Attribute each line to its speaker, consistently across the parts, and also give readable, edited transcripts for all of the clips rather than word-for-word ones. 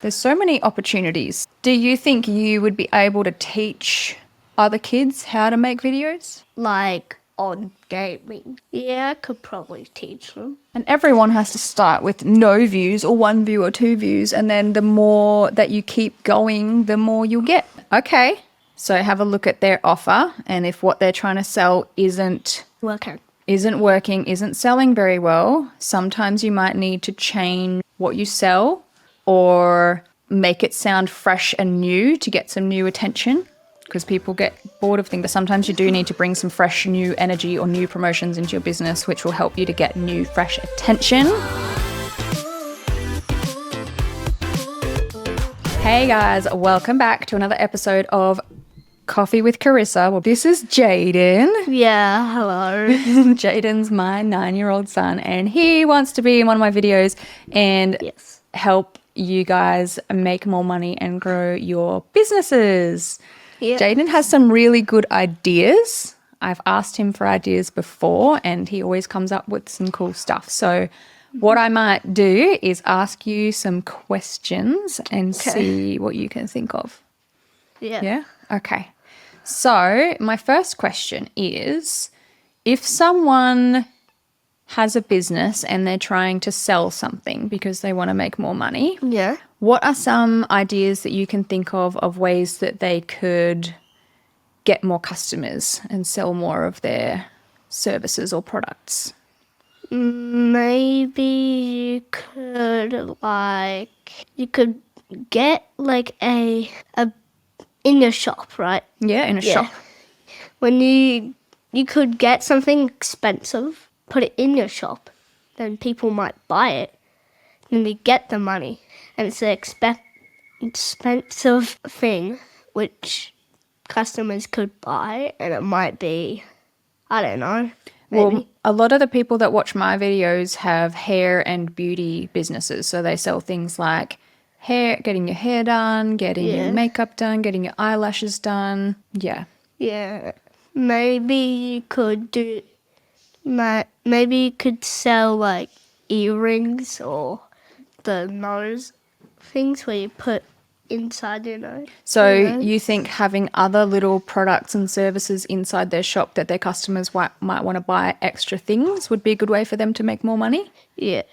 Speaker 1: There's so many opportunities. Do you think you would be able to teach other kids how to make videos?
Speaker 2: Like on gaming. Yeah, I could probably teach them.
Speaker 1: And everyone has to start with no views or 1 view or 2 views, and then the more that you keep going, the more you'll get. Okay, so have a look at their offer, and if what they're trying to sell isn't working, isn't selling very well, sometimes you might need to change what you sell or make it sound fresh and new to get some new attention, because people get bored of things. But sometimes you do need to bring some fresh new energy or new promotions into your business, which will help you to get new fresh attention. Hey guys, welcome back to another episode of Coffee with Carissa. Well, this is Jayden.
Speaker 2: Yeah, hello.
Speaker 1: Jayden's my 9-year-old son, and he wants to be in one of my videos and help you guys make more money and grow your businesses. Yep. Jayden has some really good ideas. I've asked him for ideas before and he always comes up with some cool stuff. So what I might do is ask you some questions and see what you can think of.
Speaker 2: Yeah.
Speaker 1: Yeah? Okay. So my first question is, if someone has a business and they're trying to sell something because they want to make more money, what are some ideas that you can think of ways that they could get more customers and sell more of their services or products?
Speaker 2: Maybe you could get like a in your shop, right?
Speaker 1: Yeah, in a shop.
Speaker 2: When you could get something expensive, put it in your shop, then people might buy it, then you get the money, and it's an expensive thing which customers could buy, and it might be, I don't know, maybe.
Speaker 1: Well, a lot of the people that watch my videos have hair and beauty businesses, so they sell things like hair, getting your hair done, getting your makeup done, getting your eyelashes done. Yeah.
Speaker 2: Yeah. Maybe you could sell like earrings or the nose things where you put inside your nose.
Speaker 1: So you think having other little products and services inside their shop that their customers might want to buy extra things would be a good way for them to make more money?
Speaker 2: Yeah.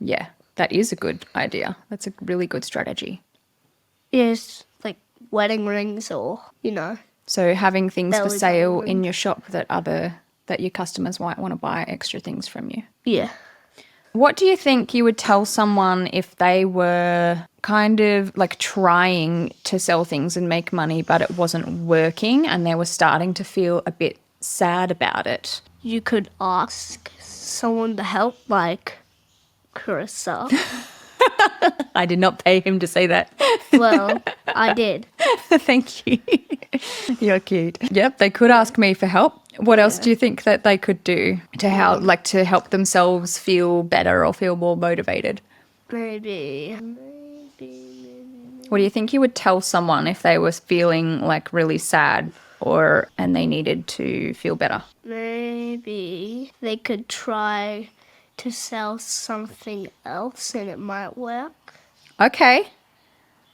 Speaker 1: Yeah, that is a good idea. That's a really good strategy.
Speaker 2: Yes, like wedding rings or,
Speaker 1: So having things for sale in your shop that your customers might want to buy extra things from you.
Speaker 2: Yeah.
Speaker 1: What do you think you would tell someone if they were kind of like trying to sell things and make money, but it wasn't working and they were starting to feel a bit sad about it?
Speaker 2: You could ask someone to help, like Carissa.
Speaker 1: I did not pay him to say that.
Speaker 2: Well, I did.
Speaker 1: Thank you. You're cute. Yep, they could ask me for help. What else do you think that they could do to help themselves feel better or feel more motivated?
Speaker 2: Maybe.
Speaker 1: What do you think you would tell someone if they were feeling like really sad and they needed to feel better?
Speaker 2: Maybe they could try to sell something else and it might work.
Speaker 1: Okay.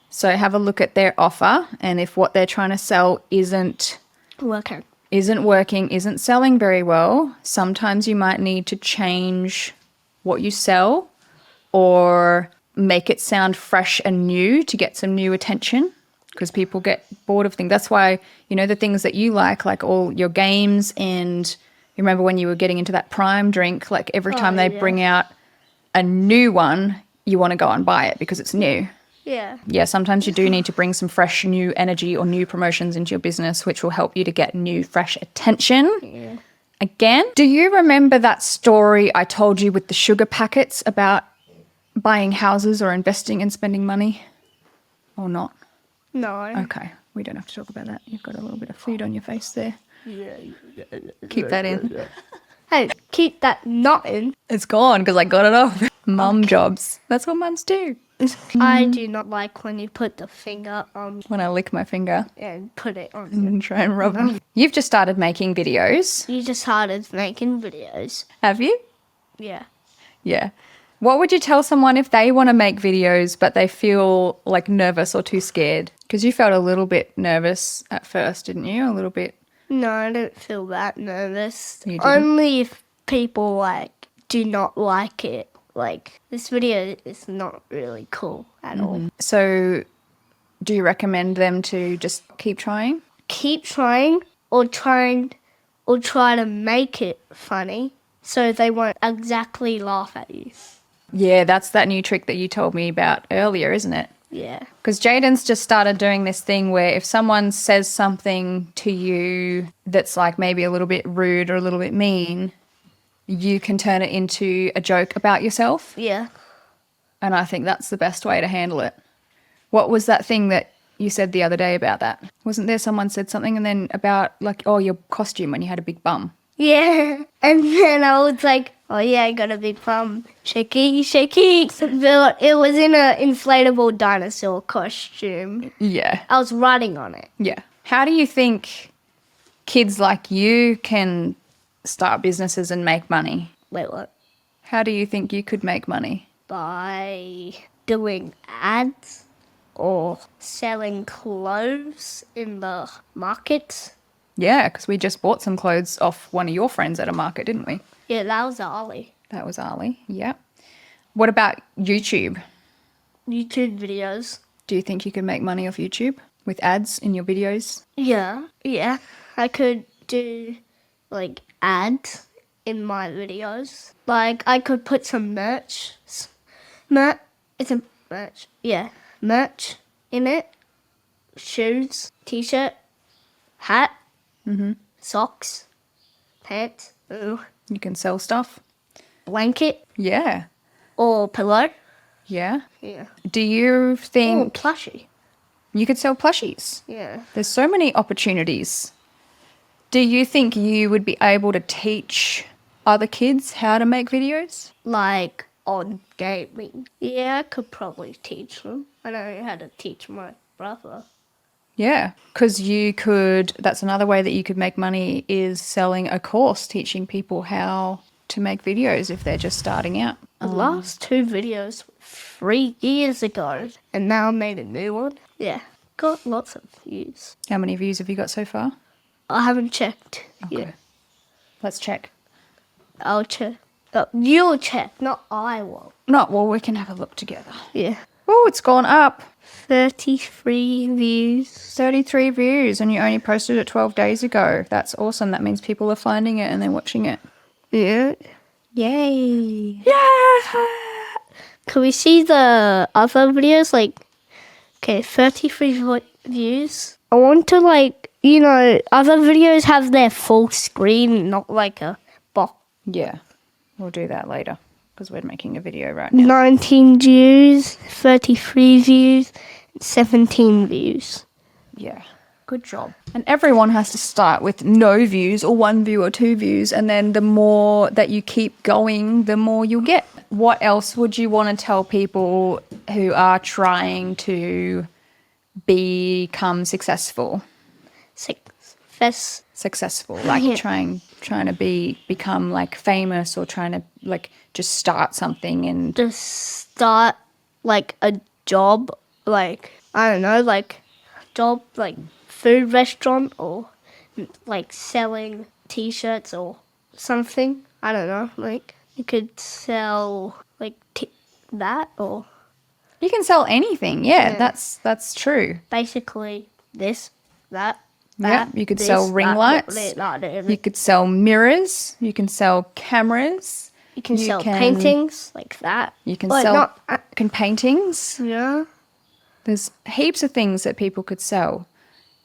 Speaker 1: So have a look at their offer, and if what they're trying to sell isn't working, isn't selling very well, sometimes you might need to change what you sell or make it sound fresh and new to get some new attention, because people get bored of things. That's why, the things that you like all your games, and you remember when you were getting into that Prime drink, like every time they bring out a new one, you want to go and buy it because it's new.
Speaker 2: Yeah.
Speaker 1: Yeah, sometimes you do need to bring some fresh new energy or new promotions into your business, which will help you to get new fresh attention.
Speaker 2: Yeah.
Speaker 1: Again, do you remember that story I told you with the sugar packets about buying houses or investing and spending money? Or not?
Speaker 2: No.
Speaker 1: Okay, we don't have to talk about that. You've got a little bit of food on your face there. Yeah. Keep that in.
Speaker 2: Hey, keep that not in.
Speaker 1: It's gone because I got it off. Mum jobs. That's what mums do.
Speaker 2: I do not like when you put the finger on.
Speaker 1: When I lick my finger.
Speaker 2: And put it on.
Speaker 1: And try and rub it. You've just started making videos.
Speaker 2: You just started making videos.
Speaker 1: Have you?
Speaker 2: Yeah.
Speaker 1: Yeah. What would you tell someone if they want to make videos but they feel like nervous or too scared? Because you felt a little bit nervous at first, didn't you? A little bit.
Speaker 2: No, I don't feel that nervous.
Speaker 1: You didn't?
Speaker 2: Only if people like do not like it. Like this video is not really cool at all.
Speaker 1: So do you recommend them to just keep trying?
Speaker 2: Keep trying or try to make it funny so they won't exactly laugh at you.
Speaker 1: Yeah, that's that new trick that you told me about earlier, isn't it?
Speaker 2: Yeah.
Speaker 1: Because Jayden's just started doing this thing where if someone says something to you that's like maybe a little bit rude or a little bit mean, you can turn it into a joke about yourself.
Speaker 2: Yeah.
Speaker 1: And I think that's the best way to handle it. What was that thing that you said the other day about that? Wasn't there someone said something and then about like, oh, your costume when you had a big bum?
Speaker 2: Yeah. And then I was like, oh yeah, I got a big bum. Shaky, shaky. But it was in an inflatable dinosaur costume.
Speaker 1: Yeah.
Speaker 2: I was riding on it.
Speaker 1: Yeah. How do you think kids like you can start businesses and make money?
Speaker 2: Wait, what?
Speaker 1: How do you think you could make money?
Speaker 2: By doing ads or selling clothes in the market.
Speaker 1: Yeah, because we just bought some clothes off one of your friends at a market, didn't we?
Speaker 2: Yeah, that was Ollie.
Speaker 1: That was Ali, yeah. What about YouTube?
Speaker 2: YouTube videos.
Speaker 1: Do you think you could make money off YouTube with ads in your videos?
Speaker 2: Yeah. I could do like ads in my videos. Like I could put some merch. It's a merch. Yeah, merch in it. Shoes, t-shirt, hat, socks, pants. Ooh.
Speaker 1: You can sell stuff?
Speaker 2: Blanket
Speaker 1: Yeah.
Speaker 2: or pillow.
Speaker 1: Yeah.
Speaker 2: Yeah.
Speaker 1: Do you
Speaker 2: Or
Speaker 1: think
Speaker 2: plushie.
Speaker 1: you could sell plushies?
Speaker 2: Yeah.
Speaker 1: There's so many opportunities. Do you think you would be able to teach other kids how to make videos?
Speaker 2: Like on gaming. Yeah, I could probably teach them. I know how to teach my brother.
Speaker 1: Yeah, because you could, that's another way that you could make money is selling a course teaching people how to make videos if they're just starting out.
Speaker 2: The last 2 videos 3 years ago, and now I made a new one. Yeah, got lots of views.
Speaker 1: How many views have you got so far?
Speaker 2: I haven't checked yet.
Speaker 1: Okay. Let's check.
Speaker 2: I'll check. You'll check, not I will.
Speaker 1: No, well, we can have a look together.
Speaker 2: Yeah.
Speaker 1: Oh, it's gone up.
Speaker 2: 33 views.
Speaker 1: 33 views, and you only posted it 12 days ago. That's awesome. That means people are finding it and they're watching it.
Speaker 2: Yeah.
Speaker 1: Yay. Yeah.
Speaker 2: Can we see the other videos? Like, okay, 33 views. I want to, like, other videos have their full screen, not like a box.
Speaker 1: Yeah, we'll do that later because we're making a video right now.
Speaker 2: 19 views, 33 views, 17 views.
Speaker 1: Yeah, good job. And everyone has to start with no views or 1 view or 2 views, and then the more that you keep going, the more you'll get. What else would you want to tell people who are trying to become successful? Successful, like
Speaker 2: Yeah.
Speaker 1: trying to become like famous or trying to like just start something and
Speaker 2: Just start, like, a job, like, I don't know, like, job, like, food restaurant or, like, selling T-shirts or something. I don't know, like, you could sell, like, that or
Speaker 1: you can sell anything. Yeah,
Speaker 2: Yeah.
Speaker 1: that's true.
Speaker 2: basically this, that.
Speaker 1: Yeah,
Speaker 2: that,
Speaker 1: you could
Speaker 2: this,
Speaker 1: sell ring
Speaker 2: that,
Speaker 1: lights.
Speaker 2: that.
Speaker 1: You could sell mirrors. You can sell cameras.
Speaker 2: You can sell
Speaker 1: can-
Speaker 2: paintings like that.
Speaker 1: You can
Speaker 2: But
Speaker 1: sell
Speaker 2: not-
Speaker 1: paintings.
Speaker 2: Yeah.
Speaker 1: There's heaps of things that people could sell,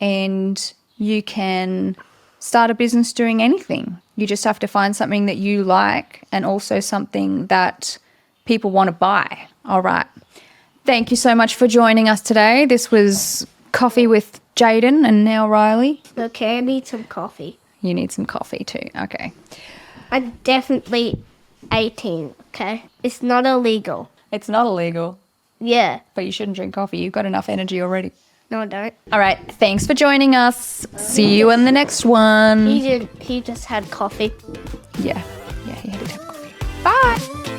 Speaker 1: and you can start a business doing anything. You just have to find something that you like and also something that people want to buy. All right. Thank you so much for joining us today. This was Coffee with Jayden and now Riley.
Speaker 2: Okay, I need some coffee.
Speaker 1: You need some coffee too. Okay.
Speaker 2: I'm definitely 18, okay? It's not illegal.
Speaker 1: It's not illegal,
Speaker 2: Yeah.
Speaker 1: but you shouldn't drink coffee. You've got enough energy already.
Speaker 2: No, I don't.
Speaker 1: All right. Thanks for joining us. See you in the next one.
Speaker 2: He just had coffee.
Speaker 1: Yeah. Yeah, he had to have coffee. Bye.